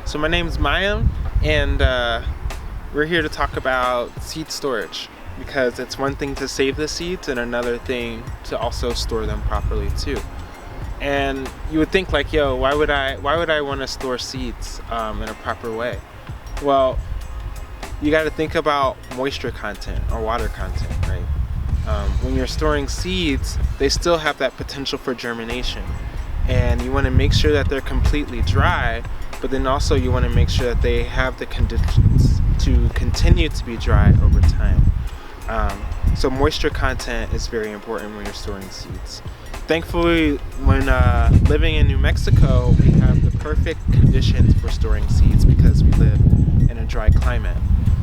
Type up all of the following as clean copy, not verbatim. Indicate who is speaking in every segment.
Speaker 1: So my name's Mayam, and we're here to talk about seed storage, because it's one thing to save the seeds and another thing to also store them properly too. And you would think like, yo, why would I want to store seeds in a proper way? Well, you got to think about moisture content or water content, right? When you're storing seeds, they still have that potential for germination, and you want to make sure that they're completely dry, but then also you want to make sure that they have the conditions to continue to be dry over time. So moisture content is very important when you're storing seeds. Thankfully, when living in New Mexico, we have the perfect conditions for storing seeds because we live in a dry climate.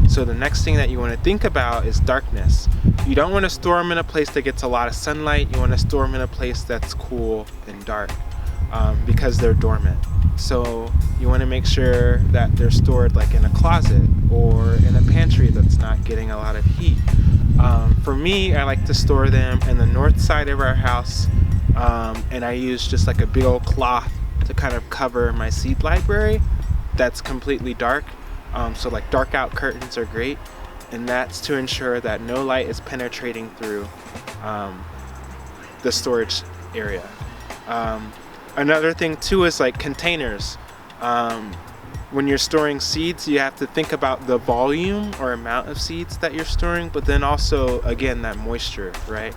Speaker 1: So the next thing that you want to think about is darkness. You don't want to store them in a place that gets a lot of sunlight. You want to store them in a place that's cool and dark because they're dormant. So you want to make sure that they're stored like in a closet or in a pantry that's not getting a lot of heat. For me, I like to store them in the north side of our house, and I use just like a big old cloth to kind of cover my seed library that's completely dark. So like dark out curtains are great, and that's to ensure that no light is penetrating through the storage area. Another thing too is like containers. When you're storing seeds, you have to think about the volume or amount of seeds that you're storing, but then also, again, that moisture, right?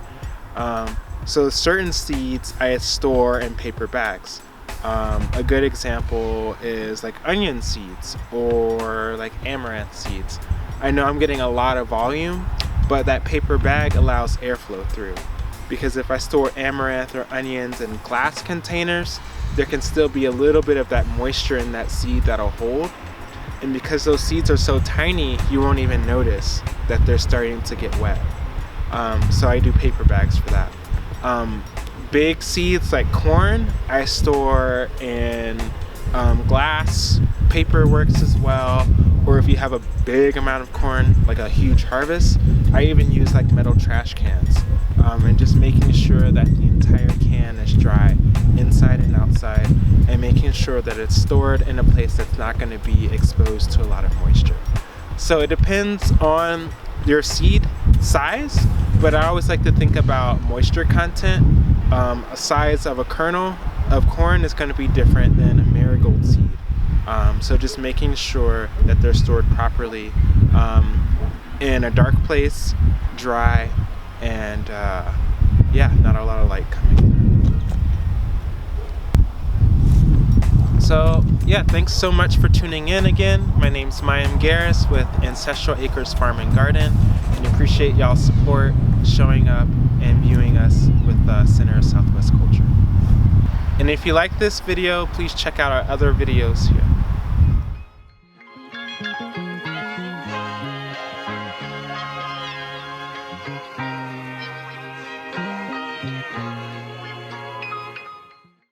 Speaker 1: So certain seeds I store in paper bags. A good example is like onion seeds or like amaranth seeds. I know I'm getting a lot of volume, but that paper bag allows airflow through. Because if I store amaranth or onions in glass containers, there can still be a little bit of that moisture in that seed that'll hold. And because those seeds are so tiny, you won't even notice that they're starting to get wet. So I do paper bags for that. Big seeds like corn, I store in glass. Paper works as well. Or if you have a big amount of corn, like a huge harvest, I even use like metal trash cans. And just making sure that the entire can is dry inside and outside, and making sure that it's stored in a place that's not going to be exposed to a lot of moisture. So it depends on your seed size, but I always like to think about moisture content. A size of a kernel of corn is going to be different than a marigold seed. So just making sure that they're stored properly in a dark place, dry, and yeah, not a lot of light coming through. So yeah, thanks so much for tuning in again. My name's Mayam Garris with Ancestral Acres Farm and Garden, and appreciate y'all's support, showing up and viewing us with Center of Southwest Culture. And if you like this video, please check out our other videos here.